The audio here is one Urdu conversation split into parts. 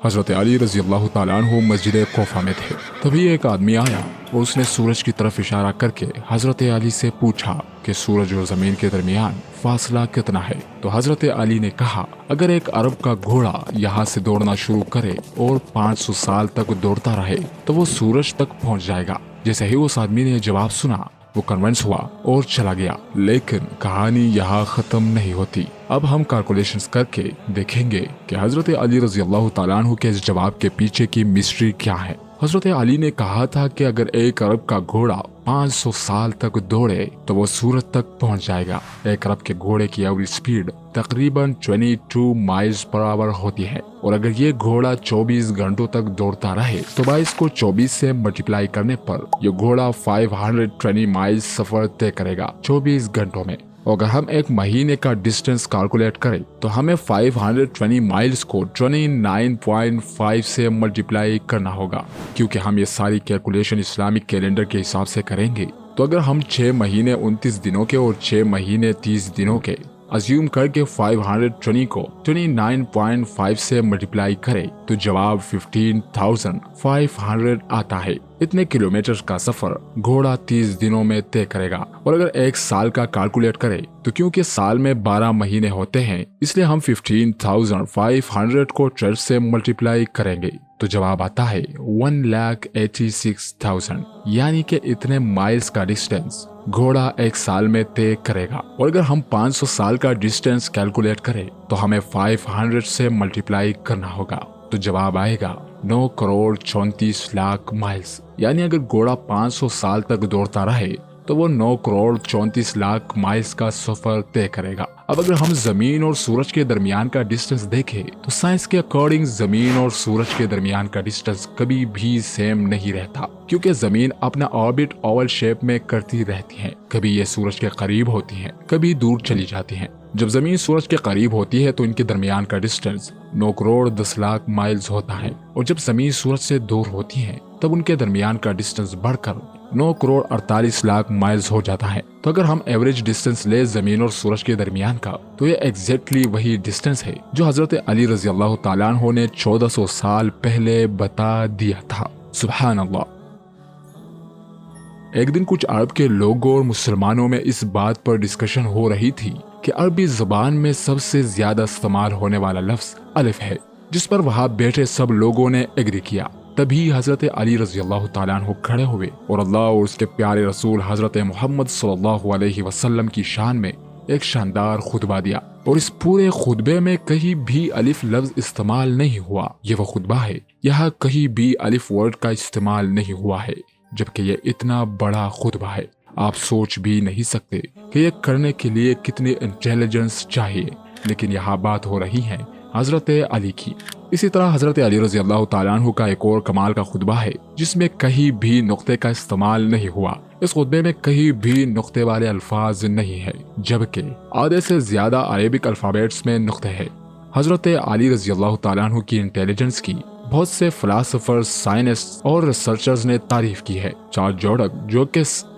حضرت علی رضی اللہ تعالیٰ عنہ مسجد کوفہ میں تھے، تبھی ایک آدمی آیا اور اس نے سورج کی طرف اشارہ کر کے حضرت علی سے پوچھا کہ سورج اور زمین کے درمیان فاصلہ کتنا ہے؟ تو حضرت علی نے کہا اگر ایک عرب کا گھوڑا یہاں سے دوڑنا شروع کرے اور 500 سال تک دوڑتا رہے تو وہ سورج تک پہنچ جائے گا۔ جیسے ہی اس آدمی نے جواب سنا وہ کنونس ہوا اور چلا گیا، لیکن کہانی یہاں ختم نہیں ہوتی۔ اب ہم کیلکولیشنز کر کے دیکھیں گے کہ حضرت علی رضی اللہ تعالیٰ عنہ کے اس جواب کے پیچھے کی مسٹری کیا ہے۔ حضرت علی نے کہا تھا کہ اگر ایک عرب کا گھوڑا 500 سال تک دوڑے تو وہ سورج تک پہنچ جائے گا۔ ایک عرب کے گھوڑے کی ایوریج سپیڈ تقریباً 22 مائلز پر آور ہوتی ہے، اور اگر یہ گھوڑا 24 گھنٹوں تک دوڑتا رہے تو 22 کو 24 سے ملٹیپلائی کرنے پر یہ گھوڑا 520 مائلز سفر طے کرے گا 24 گھنٹوں میں۔ اگر ہم ایک مہینے کا ڈسٹینس کیلکولیٹ کریں تو ہمیں 520 مائلز کو 29.5 سے ملٹیپلائی کرنا ہوگا، کیونکہ ہم یہ ساری کیلکولیشن اسلامک کیلنڈر کے حساب سے کریں گے۔ تو اگر ہم 6 مہینے 29 دنوں کے اور 6 مہینے 30 دنوں کے ازیوم کر کے 520 کو 29.5 سے ملٹیپلائی کرے تو جواب 15,500 آتا ہے۔ اتنے کلومیٹر کا سفر گھوڑا 30 دنوں میں طے کرے گا۔ اور اگر ایک سال کا کیلکولیٹ کرے تو کیونکہ سال میں 12 مہینے ہوتے ہیں اس لیے ہم 15,500 کو 12 سے ملٹیپلائی کریں گے تو جواب آتا ہے 1,86,000، یعنی کہ اتنے مائلز کا ڈسٹینس گھوڑا ایک سال میں طے کرے گا۔ اور اگر ہم 500 سال کا ڈسٹینس کیلکولیٹ کریں تو ہمیں 500 سے ملٹیپلائی کرنا ہوگا تو جواب آئے گا 9,34,00,000 مائلز، یعنی اگر گھوڑا 500 سال تک دوڑتا رہے تو وہ 9,34,00,000 مائلز کا سفر طے کرے گا۔ اب اگر ہم زمین اور سورج کے درمیان کا ڈسٹینس دیکھیں تو سائنس کے اکارڈنگ زمین اور سورج کے درمیان کا ڈسٹینس کبھی بھی سیم نہیں رہتا، کیونکہ زمین اپنا آربٹ اوول شیپ میں کرتی رہتی ہے۔ کبھی یہ سورج کے قریب ہوتی ہیں، کبھی دور چلی جاتی ہیں۔ جب زمین سورج کے قریب ہوتی ہے تو ان کے درمیان کا ڈسٹینس 9,10,00,000 مائلز ہوتا ہے، اور جب زمین سورج سے دور ہوتی ہیں تب ان کے درمیان کا ڈسٹینس بڑھ کر 9,48,00,000 مائلز ہو جاتا ہے۔ تو اگر ہم ایوریج ڈسٹینس لے زمین اور سورج کے درمیان کا تو یہ ایگزیکٹلی وہی ڈسٹینس ہے جو حضرت علی رضی اللہ تعالیٰ عنہ نے 1400 سال پہلے بتا دیا تھا۔ سبحان اللہ۔ ایک دن کچھ عرب کے لوگوں اور مسلمانوں میں اس بات پر ڈسکشن ہو رہی تھی کہ عربی زبان میں سب سے زیادہ استعمال ہونے والا لفظ الف ہے، جس پر وہاں بیٹھے سب لوگوں نے ایگری کیا۔ تبھی حضرت علی رضی اللہ تعالیٰ عنہ کھڑے ہوئے اور اللہ اور اس کے پیارے رسول حضرت محمد صلی اللہ علیہ وسلم کی شان میں ایک شاندار خطبہ دیا، اور اس پورے خطبے میں کہیں بھی الف لفظ استعمال نہیں ہوا۔ یہ وہ خطبہ ہے یہاں کہیں بھی الف ورڈ کا استعمال نہیں ہوا ہے، جبکہ یہ اتنا بڑا خطبہ ہے۔ آپ سوچ بھی نہیں سکتے کہ یہ کرنے کے لیے کتنی انٹیلیجنس چاہیے، لیکن یہاں بات ہو رہی ہے حضرت علی کی۔ اسی طرح حضرت علی رضی اللہ تعالیٰ عنہ کا ایک اور کمال کا خطبہ ہے جس میں کہیں بھی نقطے کا استعمال نہیں ہوا۔ اس خطبے میں کہیں بھی نقطے والے الفاظ نہیں ہے، جبکہ آدھے سے زیادہ عربک الفابیٹس میں نقطے ہیں۔ حضرت علی رضی اللہ تعالیٰ عنہ کی انٹیلیجنس کی بہت سے فلاسفر، سائنسٹ اور ریسرچرز نے تعریف کی ہے۔ چارلس جوڈک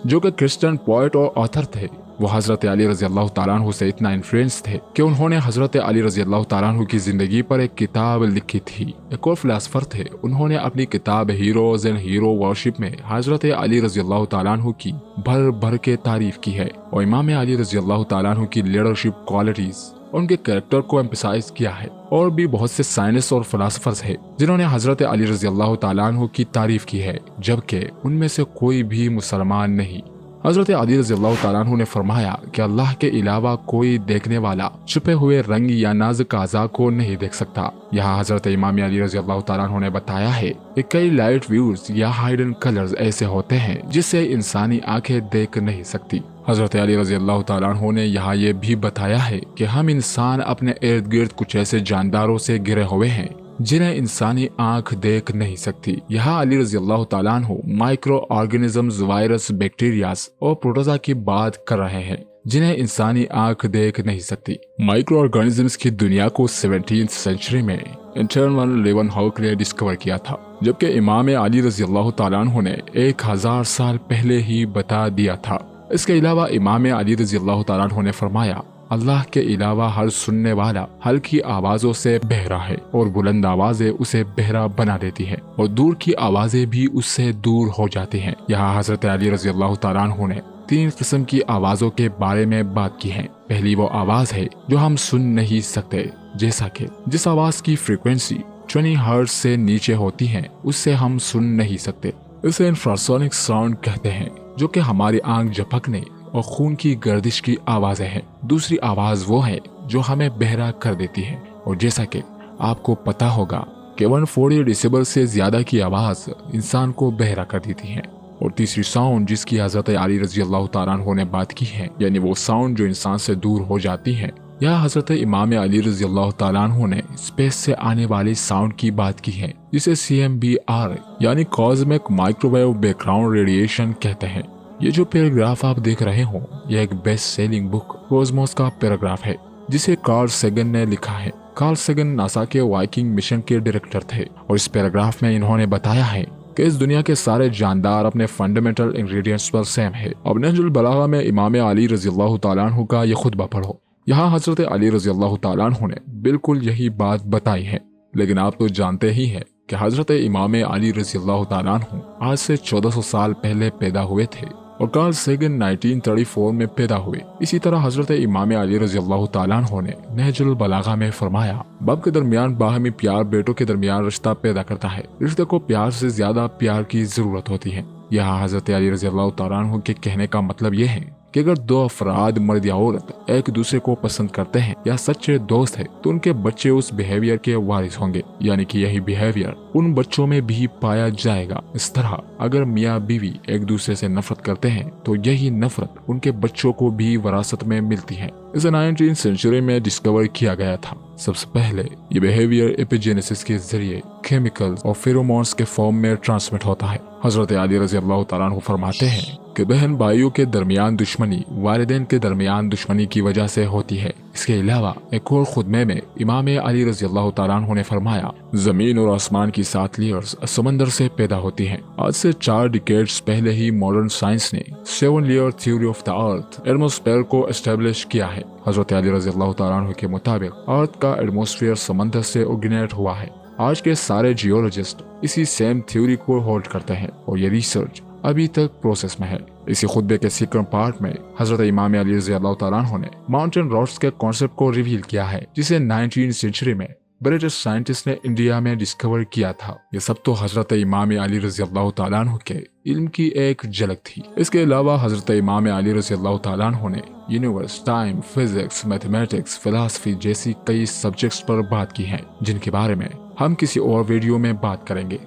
جو کہ کرسچن پوئٹ اور آتھر تھے، وہ حضرت علی رضی اللہ تعالیٰ عنہ سے اتنا انفلوئنس تھے کہ انہوں نے حضرت علی رضی اللہ تعالیٰ عنہ کی زندگی پر ایک کتاب لکھی تھی۔ ایک اور فلاسفر تھے، انہوں نے اپنی کتاب ہیروز اینڈ ہیرو ورشپ میں حضرت علی رضی اللہ تعالیٰ عنہ کی بھر بھر کے تعریف کی ہے، اور امام علی رضی اللہ تعالیٰ عنہ کی لیڈرشپ کوالٹیز ان کے کریکٹر کو ایمفسائز کیا ہے۔ اور بھی بہت سے سائنس اور فلاسفرز ہیں جنہوں نے حضرت علی رضی اللہ تعالیٰ عنہ کی تعریف کی ہے، جبکہ ان میں سے کوئی بھی مسلمان نہیں۔ حضرت علی رضی اللہ تعالیٰ عنہ نے فرمایا کہ اللہ کے علاوہ کوئی دیکھنے والا چھپے ہوئے رنگ یا نازک اعضاء کو نہیں دیکھ سکتا۔ یہاں حضرت امام علی رضی اللہ تعالیٰ عنہ نے بتایا ہے کہ کئی لائٹ ویوز یا ہائیڈن کلرز ایسے ہوتے ہیں جسے انسانی آنکھیں دیکھ نہیں سکتی۔ حضرت علی رضی اللہ تعالیٰ عنہ نے یہاں یہ بھی بتایا ہے کہ ہم انسان اپنے ارد گرد کچھ ایسے جانداروں سے گھرے ہوئے ہیں جنہیں انسانی آنکھ دیکھ نہیں سکتی۔ یہاں علی رضی اللہ تعالیٰ عنہ مائکرو آرگنزمز، وائرس، بیکٹیریاز اور پروٹوزا کی بات کر رہے ہیں جنہیں انسانی آنکھ دیکھ نہیں سکتی۔ مائکرو آرگنزمز کی دنیا کو 17th سینچری میں انٹرنل لیون ہاک نے ڈسکور کیا تھا، جبکہ امام علی رضی اللہ تعالیٰ عنہ نے 1000 سال پہلے ہی بتا دیا تھا۔ اس کے علاوہ امام علی رضی اللہ تعالیٰ عنہ نے فرمایا اللہ کے علاوہ ہر سننے والا ہلکی آوازوں سے بہرا ہے اور بلند آوازیں اسے بہرا بنا دیتی ہیں اور دور کی آوازیں بھی اس سے دور ہو جاتی ہیں۔ یہاں حضرت علی رضی اللہ تعالیٰ عنہ نے 3 قسم کی آوازوں کے بارے میں بات کی ہے۔ پہلی وہ آواز ہے جو ہم سن نہیں سکتے، جیسا کہ جس آواز کی فریکوینسی 20 ہرٹز سے نیچے ہوتی ہے اس سے ہم سن نہیں سکتے۔ اسے انفراسونک ساؤنڈ کہتے ہیں، جو کہ ہماری آنکھ جھپکنے اور خون کی گردش کی آوازیں ہیں۔ دوسری آواز وہ ہے جو ہمیں بہرا کر دیتی ہے، اور جیسا کہ آپ کو پتا ہوگا کہ 140 ڈیسیبل سے زیادہ کی آواز انسان کو بہرا کر دیتی ہے۔ اور تیسری ساؤنڈ جس کی حضرت علی رضی اللہ تعالیٰ عنہ نے بات کی ہے، یعنی وہ ساؤنڈ جو انسان سے دور ہو جاتی ہے، یا حضرت امام علی رضی اللہ تعالیٰ عنہ نے اسپیس سے آنے والی ساؤنڈ کی بات کی ہے، جسے CMBR یعنی cosmic microwave back ground radiation کہتے ہیں۔ یہ جو پیراگراف آپ دیکھ رہے ہوں، یہ ایک بیسٹ سیلنگ بک کوزموس کا پیراگراف ہے جسے کارل سیگن نے لکھا ہے۔ کارل سیگن ناسا کے وائکنگ مشن کے ڈائریکٹر تھے، اور اس پیراگراف میں انہوں نے بتایا ہے کہ اس دنیا کے سارے جاندار اپنے فنڈامنٹل انگریڈینٹس پر سیم ہے۔ اب نہج البلاغہ میں امام علی رضی اللہ تعالیٰ عنہ کا یہ خطبہ پڑھو۔ یہاں حضرت علی رضی اللہ تعالیٰ عنہ نے بالکل یہی بات بتائی ہے، لیکن آپ تو جانتے ہی ہیں کہ حضرت امام علی رضی اللہ تعالیٰ عنہ آج سے 1400 سال پہلے پیدا ہوئے تھے، اور کارل سیگن 1934 میں پیدا ہوئے۔ اسی طرح حضرت امام علی رضی اللہ تعالیٰ عنہ نے نہج البلاغہ میں فرمایا، باپ کے درمیان باہمی پیار بیٹوں کے درمیان رشتہ پیدا کرتا ہے، رشتے کو پیار سے زیادہ پیار کی ضرورت ہوتی ہے۔ یہاں حضرت علی رضی اللہ تعالیٰ عنہ کے کہنے کا مطلب یہ ہے کہ اگر 2 افراد مرد یا عورت ایک دوسرے کو پسند کرتے ہیں یا سچے دوست ہیں تو ان کے بچے اس بیہیویئر کے وارث ہوں گے، یعنی کہ یہی بیہیویئر ان بچوں میں بھی پایا جائے گا۔ اس طرح اگر میاں بیوی ایک دوسرے سے نفرت کرتے ہیں تو یہی نفرت ان کے بچوں کو بھی وراثت میں ملتی ہے۔ اسے 19 سینچری میں ڈسکور کیا گیا تھا۔ سب سے پہلے یہ بیہیویئر ایپیجینیسس کے ذریعے کیمیکل اور فیرومونز کے فارم میں ٹرانسمٹ ہوتا ہے۔ حضرت علی رضی اللہ تعالیٰ عنہ فرماتے ہیں کہ بہن بھائیوں کے درمیان دشمنی والدین کے درمیان دشمنی کی وجہ سے ہوتی ہے۔ اس کے علاوہ ایک اور خطبے میں امام علی رضی اللہ تعالیٰ عنہ نے فرمایا، زمین اور آسمان کی 7 لیئرز سمندر سے پیدا ہوتی ہیں۔ آج سے 4 ڈیکیڈز پہلے ہی ماڈرن سائنس نے 7 layer theory of the earth atmosphere کو اسٹیبلش کیا ہے۔ حضرت علی رضی اللہ تعالیٰ عنہ کے مطابق ارتھ کا ایٹماسفیئر سمندر سے اوریجنیٹ ہوا ہے۔ آج کے سارے جیولوجسٹ اسی سیم تھیوری کو ہولڈ کرتے ہیں، اور یہ ریسرچ ابھی تک پروسیس میں ہے۔ اسی خطبے کے سیکنڈ پارٹ میں حضرت امام علی رضی اللہ تعالیٰ عنہ نے ماؤنٹین راڈز کے کانسیپٹ کو ریویل کیا ہے، جسے 19 سینچری میں برٹش سائنٹسٹ نے انڈیا میں ڈسکور کیا تھا۔ یہ سب تو حضرت امام علی رضی اللہ تعالیٰ عنہ کے علم کی ایک جھلک تھی۔ اس کے علاوہ حضرت امام علی رضی اللہ تعالیٰ عنہ نے یونیورس، ٹائم، فزکس، میتھمیٹکس، فلسفی جیسی کئی سبجیکٹس پر بات کی ہے، جن کے بارے میں ہم کسی اور ویڈیو میں بات کریں گے۔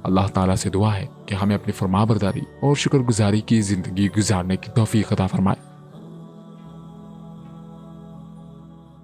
اللہ تعالیٰ سے دعا ہے کہ ہمیں اپنی فرمانبرداری اور شکر گزاری کی زندگی گزارنے کی توفیق عطا فرمائے۔